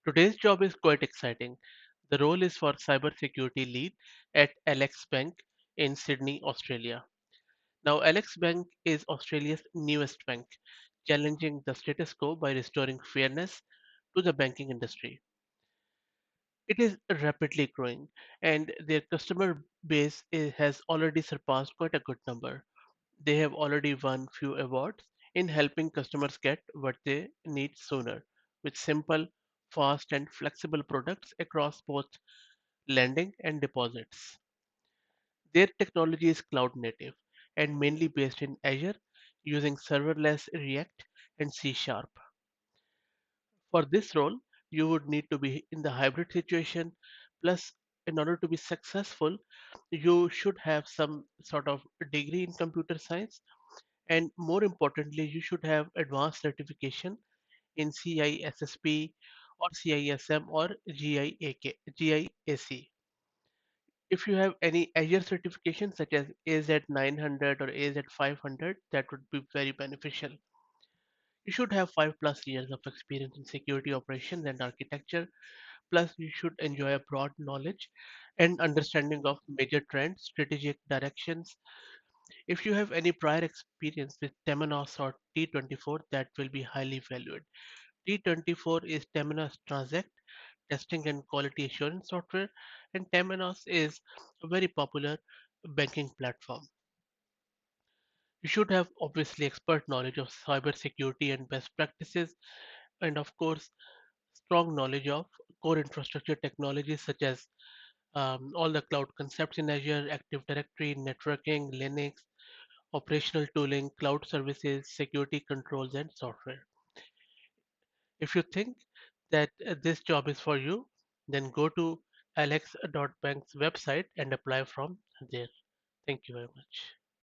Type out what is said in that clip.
Today's job is quite exciting. The role is for cybersecurity lead at Alex Bank in Sydney, Australia. Now, Alex Bank is Australia's newest bank, challenging the status quo by restoring fairness to the banking industry. It is rapidly growing, and their customer base has already surpassed quite a good number. They have already won few awards in helping customers get what they need sooner, with simple, fast, and flexible products across both lending and deposits. Their technology is cloud native and mainly based in Azure using serverless React and C Sharp. For this role, you would need to be in the hybrid situation. Plus, in order to be successful, you should have some sort of degree in computer science, and more importantly, you should have advanced certification in CISSP or CISM or GIAC. If you have any Azure certification such as AZ 900 or AZ 500, that would be very beneficial. You should have 5+ years of experience in security operations and architecture. Plus, you should enjoy a broad knowledge and understanding of major trends, strategic directions. If you have any prior experience with Temenos or T24, that will be highly valued. T24 is Temenos Transact testing and quality assurance software, and Temenos is a very popular banking platform. You should have obviously expert knowledge of cybersecurity and best practices, and of course, strong knowledge of core infrastructure technologies such as all the cloud concepts in Azure, Active Directory, networking, Linux, operational tooling, cloud services, security controls, and software. If you think that this job is for you, then go to alex.bank's website and apply from there. Thank you very much.